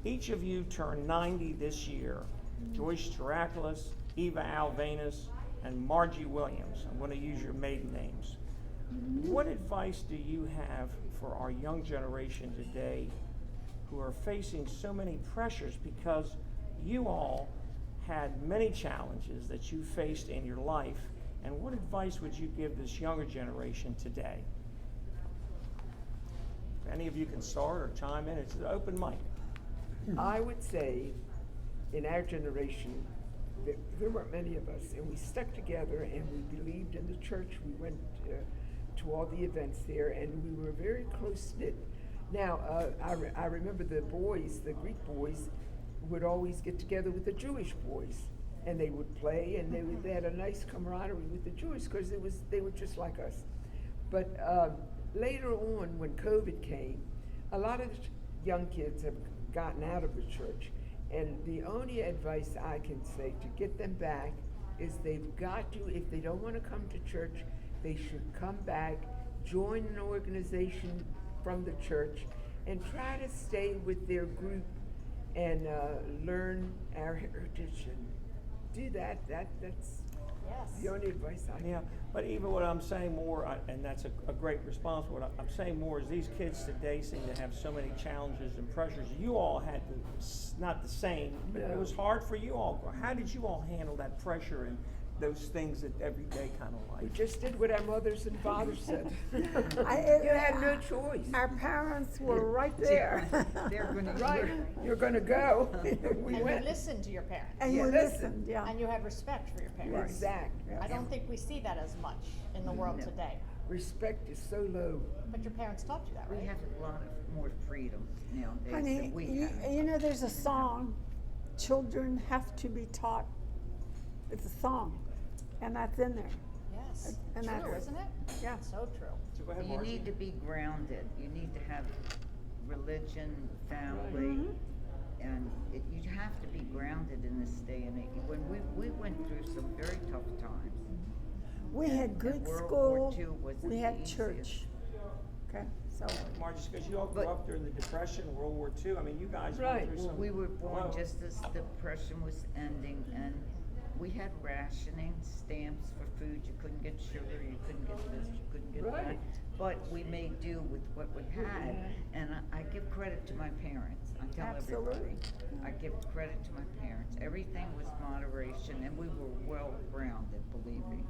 Each of you turned 90 this year. Joyce Tarakilis, Eva Alvanus, and Margie Williams. I'm going to use your maiden names. What advice do you have for our young generation today who are facing so many pressures, because you all had many challenges that you faced in your life, and what advice would you give this younger generation today? If any of you can start or chime in, it's an open mic. I would say in our generation, there weren't many of us, and we stuck together and we believed in the church. We went to all the events there, and we were very close-knit. Now, I remember the boys, the Greek boys, would always get together with the Jewish boys, and they would play, and they had a nice camaraderie with the Jews because they were just like us. But later on, when COVID came, a lot of the young kids have gotten out of the church, and the only advice I can say to get them back is they've got to, if they don't want to come to church, they should come back, join an organization from the church, and try to stay with their group and learn our heritage and do that. That's the only advice I Yeah, but even what I'm saying more, and that's a great response, what I'm saying more is these kids today seem to have so many challenges and pressures. You all had not the same, but it was hard for you all. How did you all handle that pressure and those things that everyday kind of life? We just did what our mothers and fathers said. You You had no choice. Our parents were right there. They're gonna Right, you're gonna go. We And went. you listened to your parents. And Yeah, you listen. listened, yeah. And you had respect for your parents. Exactly. I don't think we see that as much in the world No. today. Respect is so low. But your parents taught you that, We right? have a lot of more freedom nowadays Honey, than we you, had. you know there's a song, children have to be taught. It's a song, and that's in there. Yes. And True, that's- isn't it? Yeah. So true. So go ahead, You Margie. need to be grounded. You need to have religion, family, and you have to be grounded in this day and age. When we went through some very tough times. We had good World War school, II wasn't we the had easiest. church. Okay, so, Margie, because you all grew But- up during the Depression, World War II. I mean, you guys Right. went through Well, some. we were born Hello? just as the Depression was ending, and we had rationing, stamps for food. You couldn't get sugar, you couldn't get this, you couldn't get that. Right. But we made do with what we had, and I give credit to my parents. I tell everybody, Absolutely. I give credit to my parents. Everything was moderation, and we were well grounded. Believe me,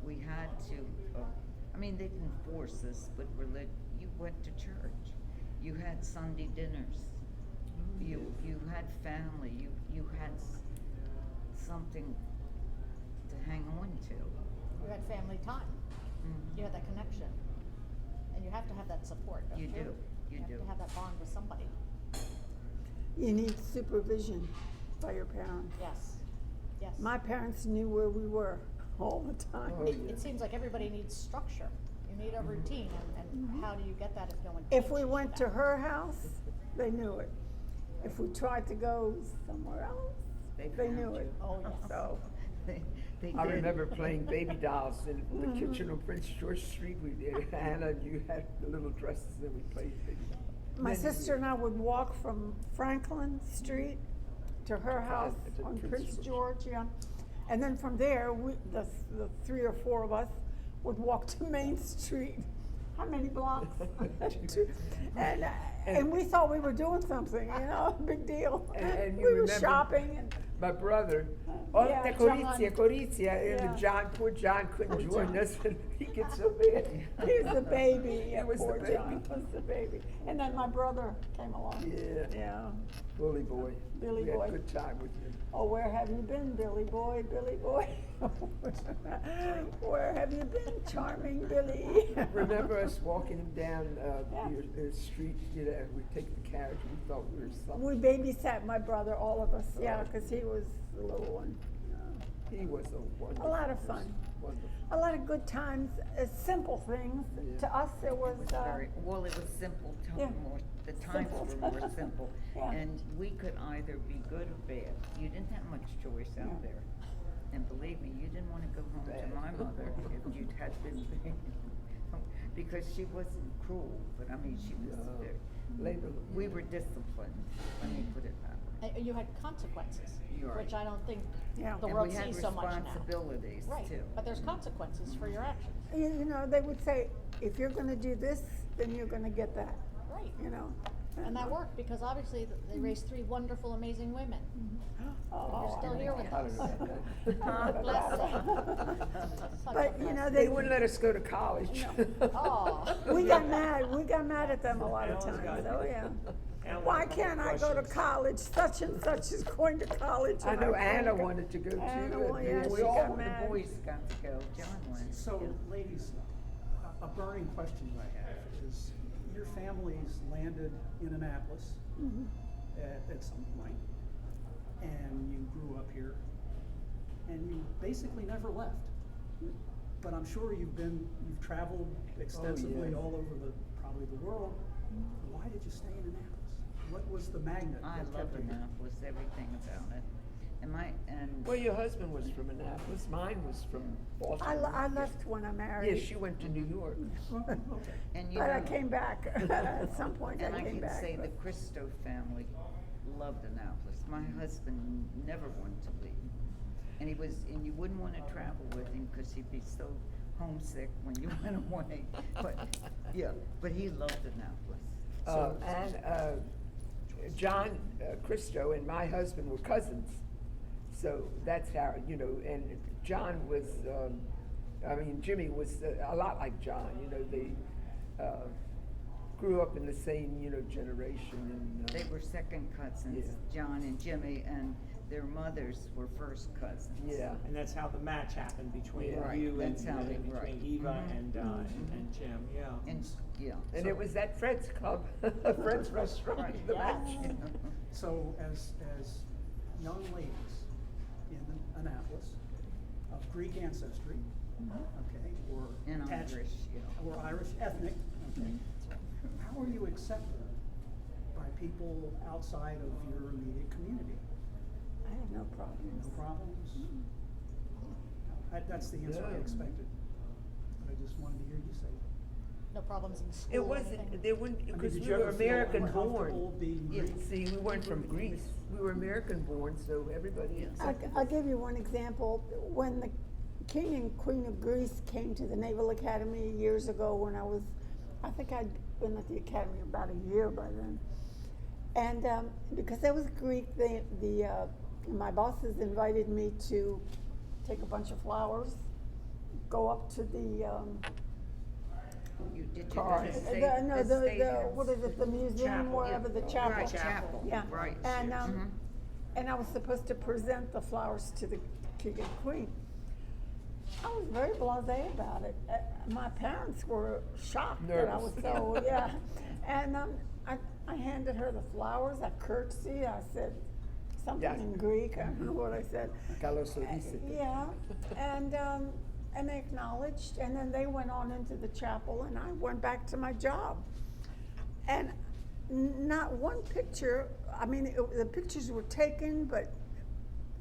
we had to. I mean, they didn't force us, but you went to church. You had Sunday dinners. You had family. You had something to hang on to. You had family time. You had that connection. And you have to have that support, don't you? You do. You have do. to have that bond with somebody. you need supervision by your parents. Yes. Yes. My parents knew where we were all the time. Oh, It, yeah. it seems like everybody needs structure. You need a routine, and how do you get that if no one If teaches we you went that? to her house, they knew it. If we tried to go somewhere else, they found knew it. you. Oh, yes. So, They I did. remember playing baby dolls in the kitchen on Prince George Street. We did. Hannah, you had the little dresses, and we played baby dolls. my sister and I would walk from Franklin Street to her house to on Prince Prince George. George, yeah. And then from there, the 3 or 4 of us would walk to Main Street. How many blocks? and we thought we were doing something, you know, big deal. And you we were remember- shopping and My brother, Yeah, Corizia, Yeah. and John, poor John couldn't Poor join John. us, and he gets so mad. he was the baby. Yeah, was the poor baby. John was the baby. And then my brother came along. Yeah, Yeah. Billy boy. Billy we boy. had a good time with him. Oh, where have you been, Billy boy, Billy boy? Where have you been, charming Billy? Remember us walking him down Yeah. the street, you know, and we'd take the carriage, we thought we were something. We babysat my brother, all of us, yeah, Oh. because he was the little one. He was a wonderful. A lot of person. fun. Wonderful. A lot of good times, simple things. Yeah. To us, it was, It was very, well, it was simple, yeah. more, the times Simple. were more simple. Yeah. And we could either be good or bad. You didn't have much choice out Yeah. there. And believe me, you didn't want to go home Bad. to my mother if you'd had been bad. Because she wasn't cruel, but I mean, she was No. very, labor. We were disciplined, let me put it that way. And you had consequences, You're which right. I don't think Yeah. the And world we had sees so much now. responsibilities Right, too. but there's consequences for your actions. You know, they would say, if you're gonna do this, then you're gonna get that, Right. you know? And that worked because obviously they raised three wonderful, amazing women. Oh, You're still here with I don't us. know about God Bless bless. Such But, a you know, blessing. They wouldn't let us go to college. Oh. We got mad at them a lot of Alan's times, got- oh yeah. Alan, Why a couple can't I go to questions. college? Such and such is going to college. I and know can't Anna go." wanted to go too. Anna, and well, yeah, we she all got went. mad. The boys got to go, John went. So, yeah. ladies, a burning question I have is, your families landed in Annapolis at some point, and you grew up here, and you basically never left. But I'm sure you've traveled extensively yes. all over probably the world. Why did you stay in Annapolis? What was the magnet I that love kept you here? Annapolis, everything about it. And Well, your husband was from Annapolis. Mine was from Boston. I left when I married. Yes, she went to New York. Okay. and you But know, I came back, at some point and I I came can back. say the but- Christo family loved Annapolis. My husband never wanted to leave. And you wouldn't want to travel with him because he'd be so homesick when you went away. But, yeah, but he loved Annapolis. And John Christo and my husband were cousins. So that's how, you know, and John was, Jimmy was a lot like John, you know, they grew up in the same, you know, generation. And, They were second cousins, Yeah. John and Jimmy, and their mothers were first cousins. Yeah. And that's how the match happened between Yeah. Right, you and, that's how they- between right. Eva Mhm. and Jim, yeah. And, yeah. And So- it was at Fred's Club, Fred's Restaurant, Right. the Yeah. match. So, as young ladies in Annapolis of Greek ancestry, okay, or And attached- Irish, yeah. or Irish ethnic, okay, how are you accepted by people outside of your immediate community? I had no problems. No problems? That's the answer I Yeah. expected. But I just wanted to hear you say it. No problems in school. It or wasn't, anything? there wouldn't, I mean, because did we you were ever feel American uncomfortable born. being Yeah, Greek? see, we weren't from Greece, we were American born, so everybody accepted I'll us. give you one example. When the King and Queen of Greece came to the Naval Academy years ago when I think I'd been at the academy about a year by then. And because I was Greek, my bosses invited me to take a bunch of flowers, go up to the, Did you go Cars. to the state, no, the the, state house? what is it, the museum, Chapel. wherever, the Yeah. chapel. Right, chapel. Yeah. Right. And, Mhm. and I was supposed to present the flowers to the King and Queen. I was very blasé about it. My parents were shocked that I was Nervous. so, yeah. And I handed her the flowers, I curtsied, I said something Yeah. in Greek, I don't know what I said. Kalos Odisite. Yeah, and they acknowledged, and then they went on into the chapel, and I went back to my job. And not one picture, I mean, the pictures were taken, but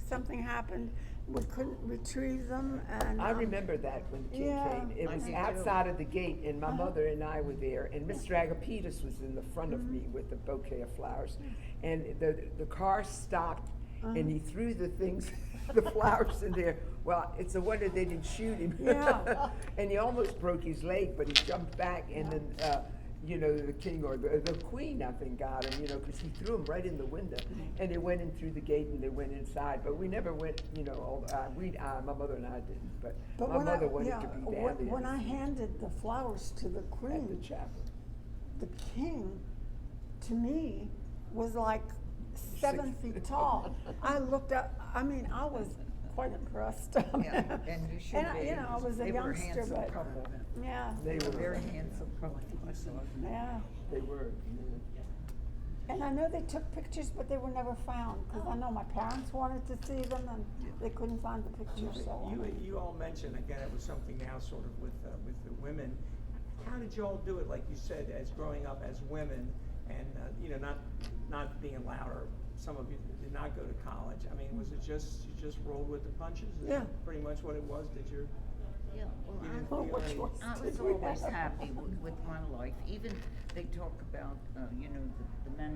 something happened, we couldn't retrieve them, and. I remember that when the king Yeah. came. It I was do too. outside of the gate, and my Uh-huh. mother and I were there, and Mr. Agapitas was in the front of me with a bouquet of flowers. And the car stopped, and he threw the things, the flowers in there. Well, it's a wonder they didn't shoot him. Yeah. And he almost broke his leg, but he jumped back, and then, you know, the king or the queen, I think, got him, you know, because he threw him right in the window. And they went in through the gate and they went inside, but we never went, you know, my mother and I didn't, but my when I- mother wanted yeah, to be down there. when I handed the flowers to the at the Queen, chapel. the king, to me, was like 7 feet tall. I looked up, I mean, I was quite impressed. Yeah, and you should be. You know, I was a They were a youngster, handsome but, couple. yeah, They were Very handsome couple. yeah. They were. And I know they took pictures, but they were never found, because I know my parents wanted to see them, and they couldn't find the pictures, so. You all mentioned, again, it was something now sort of with the women. How did you all do it, like you said, as growing up as women and, you know, not being allowed, or some of you did not go to college? I mean, was it just, you just rolled with the punches? Is Yeah. that pretty much what it was? Did your Yeah, well, You didn't Well, feel what any- choice I was did we always have? happy with my life. Even they talk about, you know, the men